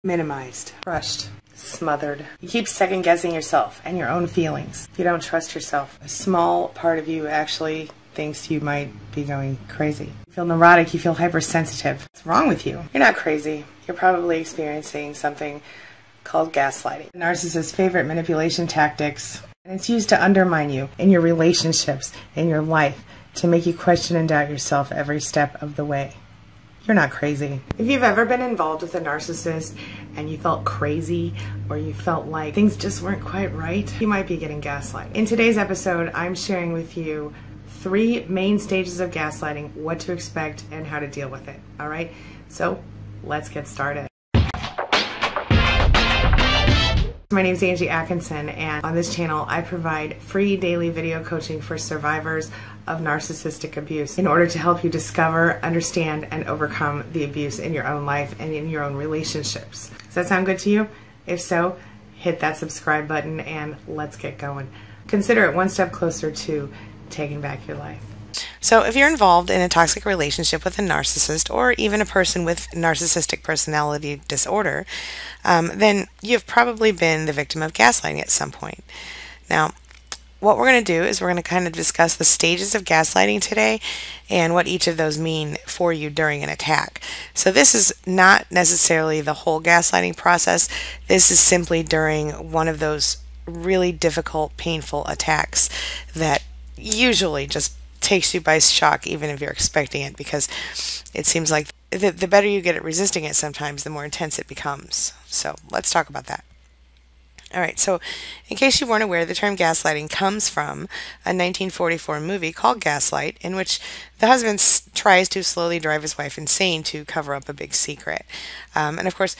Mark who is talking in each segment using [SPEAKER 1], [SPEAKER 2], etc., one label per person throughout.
[SPEAKER 1] minimized, crushed, smothered. You keep second guessing yourself and your own feelings. You don't trust yourself. A small part of you actually thinks you might be going crazy. You feel neurotic, you feel hypersensitive. What's wrong with you? You're not crazy. You're probably experiencing something called gaslighting. The narcissist's favorite manipulation tactics. And it's used to undermine you in your relationships, in your life, to make you question and doubt yourself every step of the way. You're not crazy. If you've ever been involved with a narcissist and you felt crazy or you felt like things just weren't quite right, you might be getting gaslighted. In today's episode, I'm sharing with you 3 main stages of gaslighting, what to expect, and how to deal with it. All right? So let's get started. My name is Angie Atkinson, and on this channel I provide free daily video coaching for survivors of narcissistic abuse in order to help you discover, understand, and overcome the abuse in your own life and in your own relationships. Does that sound good to you? If so, hit that subscribe button and let's get going. Consider it one step closer to taking back your life.
[SPEAKER 2] So if you're involved in a toxic relationship with a narcissist or even a person with narcissistic personality disorder, then you've probably been the victim of gaslighting at some point. Now, what we're going to do is we're going to kind of discuss the stages of gaslighting today and what each of those mean for you during an attack. So this is not necessarily the whole gaslighting process. This is simply during one of those really difficult, painful attacks that usually just takes you by shock even if you're expecting it, because it seems like the better you get at resisting it sometimes, the more intense it becomes. So let's talk about that. Alright, so in case you weren't aware, the term gaslighting comes from a 1944 movie called Gaslight, in which the husband tries to slowly drive his wife insane to cover up a big secret. And of course,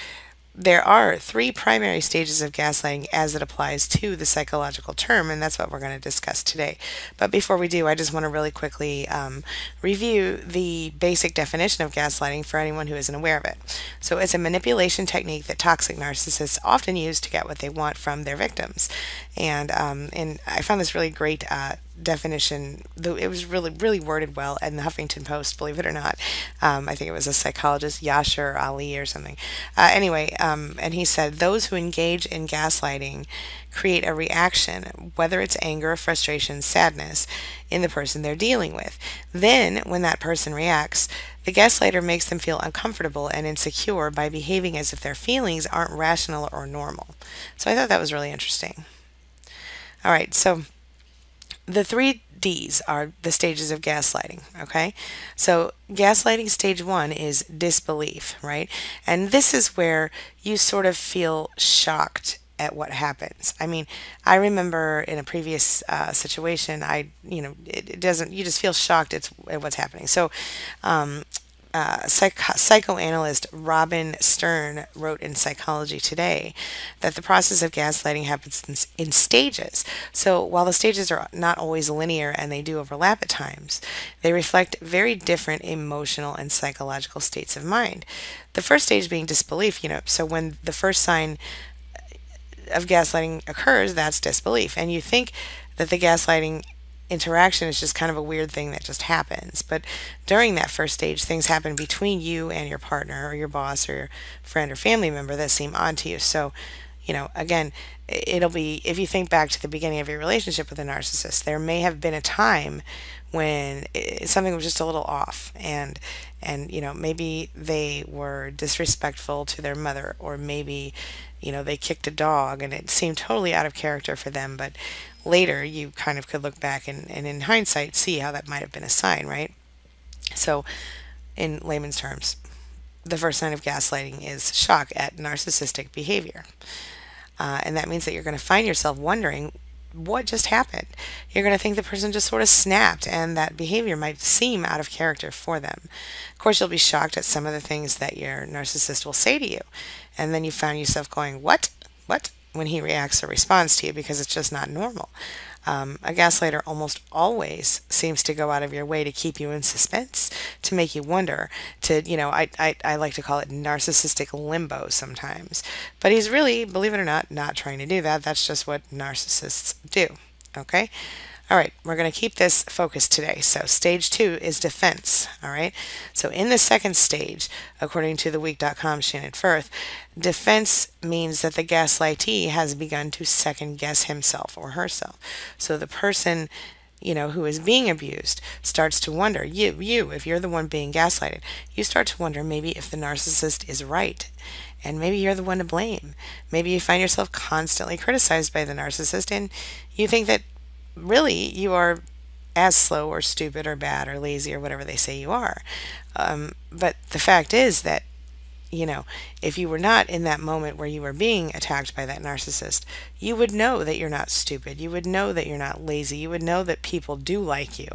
[SPEAKER 2] there are 3 primary stages of gaslighting as it applies to the psychological term, and that's what we're going to discuss today. But before we do, I just want to really quickly review the basic definition of gaslighting for anyone who isn't aware of it. So it's a manipulation technique that toxic narcissists often use to get what they want from their victims. And I found this really great definition, though it was really worded well in the Huffington Post, believe it or not. I think it was a psychologist, Yasser Ali or something. Anyway, and he said, those who engage in gaslighting create a reaction, whether it's anger, frustration, sadness, in the person they're dealing with. Then, when that person reacts, the gaslighter makes them feel uncomfortable and insecure by behaving as if their feelings aren't rational or normal. So I thought that was really interesting. All right, so the 3 D's are the stages of gaslighting, okay? So gaslighting stage 1 is disbelief, right? And this is where you sort of feel shocked at what happens. I mean, I remember in a previous situation, you just feel shocked at what's happening. So psychoanalyst Robin Stern wrote in Psychology Today that the process of gaslighting happens in stages. So while the stages are not always linear and they do overlap at times, they reflect very different emotional and psychological states of mind. The first stage being disbelief, so when the first sign of gaslighting occurs, that's disbelief. And you think that the gaslighting interaction is just kind of a weird thing that just happens. But during that first stage, things happen between you and your partner or your boss or your friend or family member that seem odd to you. So, again, it'll be, if you think back to the beginning of your relationship with a narcissist, there may have been a time when something was just a little off, and maybe they were disrespectful to their mother, or maybe they kicked a dog and it seemed totally out of character for them, but later you kind of could look back and in hindsight see how that might have been a sign, right? So in layman's terms, the first sign of gaslighting is shock at narcissistic behavior. And that means that you're going to find yourself wondering what just happened. You're going to think the person just sort of snapped, and that behavior might seem out of character for them. Of course, you'll be shocked at some of the things that your narcissist will say to you, and then you find yourself going, what, when he reacts or responds to you, because it's just not normal. A gaslighter almost always seems to go out of your way to keep you in suspense, to make you wonder, to, I like to call it narcissistic limbo sometimes. But he's really, believe it or not trying to do that. That's just what narcissists do. Okay? All right, we're going to keep this focused today. So stage 2 is defense. All right. So in the second stage, according to theweek.com Shannon Firth, defense means that the gaslightee has begun to second guess himself or herself. So the person, who is being abused starts to wonder, if you're the one being gaslighted, you start to wonder maybe if the narcissist is right. And maybe you're the one to blame. Maybe you find yourself constantly criticized by the narcissist and you think that really you are as slow or stupid or bad or lazy or whatever they say you are. But the fact is that, if you were not in that moment where you were being attacked by that narcissist, you would know that you're not stupid. You would know that you're not lazy. You would know that people do like you.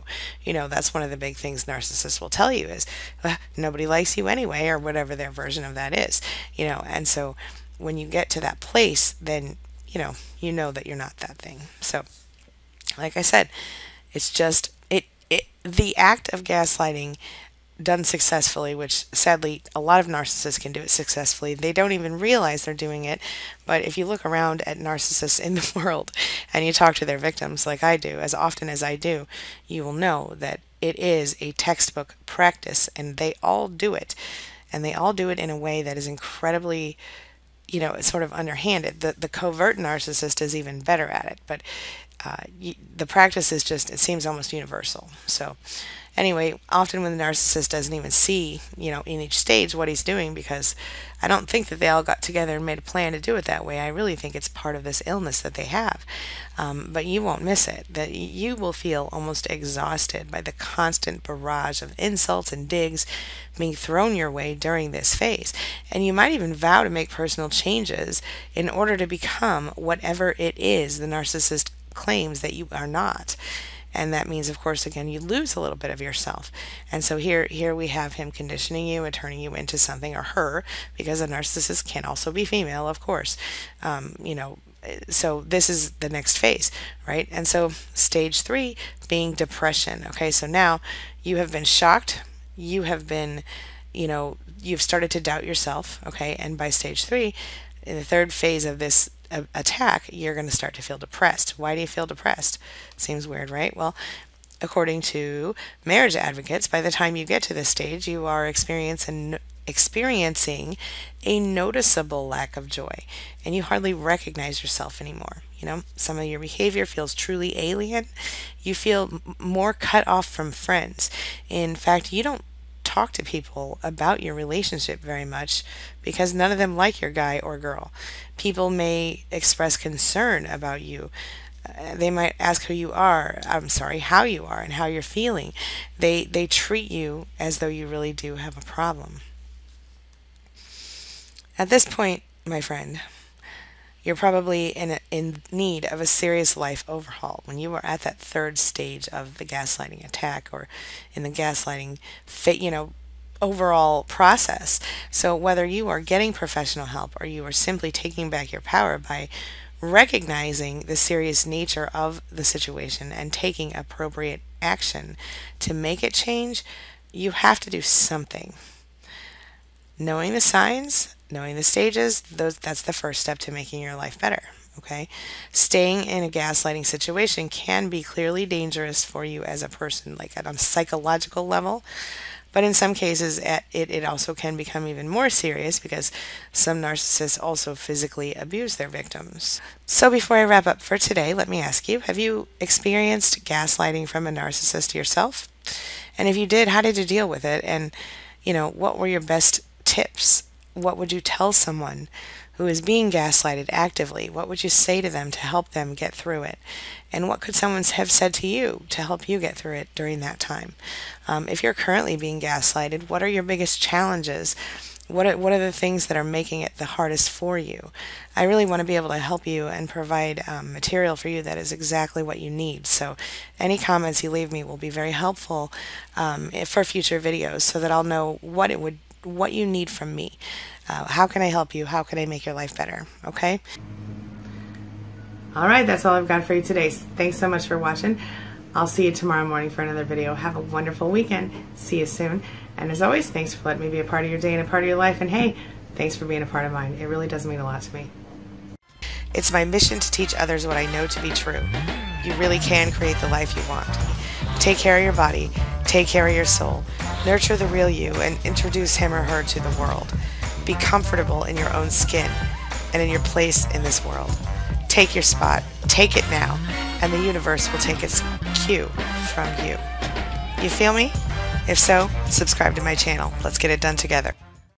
[SPEAKER 2] That's one of the big things narcissists will tell you is, nobody likes you anyway, or whatever their version of that is. And so when you get to that place, then, you know that you're not that thing. So, like I said, it's just, the act of gaslighting done successfully, which sadly a lot of narcissists can do it successfully. They don't even realize they're doing it. But if you look around at narcissists in the world and you talk to their victims like I do, as often as I do, you will know that it is a textbook practice and they all do it. And they all do it in a way that is incredibly, it's sort of underhanded. The covert narcissist is even better at it. But the practice is just, it seems almost universal. So anyway, often when the narcissist doesn't even see, in each stage what he's doing, because I don't think that they all got together and made a plan to do it that way. I really think it's part of this illness that they have. But you won't miss it. That you will feel almost exhausted by the constant barrage of insults and digs being thrown your way during this phase. And you might even vow to make personal changes in order to become whatever it is the narcissist claims that you are not. And that means, of course, again, you lose a little bit of yourself. And so here we have him conditioning you and turning you into something, or her, because a narcissist can also be female, of course. So this is the next phase, right? And so stage 3 being depression. Okay, so now you have been shocked. You have been, you've started to doubt yourself. Okay, and by stage 3, in the third phase of this attack, you're going to start to feel depressed. Why do you feel depressed? Seems weird, right? Well, according to marriage advocates, by the time you get to this stage, you are experiencing a noticeable lack of joy, and you hardly recognize yourself anymore. Some of your behavior feels truly alien. You feel more cut off from friends. In fact, you don't talk to people about your relationship very much because none of them like your guy or girl. People may express concern about you. They might ask how you are, and how you're feeling. They treat you as though you really do have a problem. At this point, my friend, you're probably in need of a serious life overhaul when you are at that third stage of the gaslighting attack, or in the gaslighting overall process. So whether you are getting professional help or you are simply taking back your power by recognizing the serious nature of the situation and taking appropriate action to make it change, you have to do something. Knowing the signs, knowing the stages, that's the first step to making your life better. Okay? Staying in a gaslighting situation can be clearly dangerous for you as a person, like on a psychological level. But in some cases, it also can become even more serious because some narcissists also physically abuse their victims. So before I wrap up for today, let me ask you, have you experienced gaslighting from a narcissist yourself? And if you did, how did you deal with it? And, what were your best tips? What would you tell someone who is being gaslighted actively? What would you say to them to help them get through it? And what could someone have said to you to help you get through it during that time? If you're currently being gaslighted, what are your biggest challenges? What are the things that are making it the hardest for you? I really want to be able to help you and provide material for you that is exactly what you need. So any comments you leave me will be very helpful for future videos, so that I'll know what you need from me. How can I help you? How can I make your life better? Okay?
[SPEAKER 1] All right, that's all I've got for you today. Thanks so much for watching. I'll see you tomorrow morning for another video. Have a wonderful weekend. See you soon. And as always, thanks for letting me be a part of your day and a part of your life. And hey, thanks for being a part of mine. It really does mean a lot to me.
[SPEAKER 2] It's my mission to teach others what I know to be true. You really can create the life you want. Take care of your body, take care of your soul, nurture the real you, and introduce him or her to the world. Be comfortable in your own skin and in your place in this world. Take your spot, take it now, and the universe will take its cue from you. You feel me? If so, subscribe to my channel. Let's get it done together.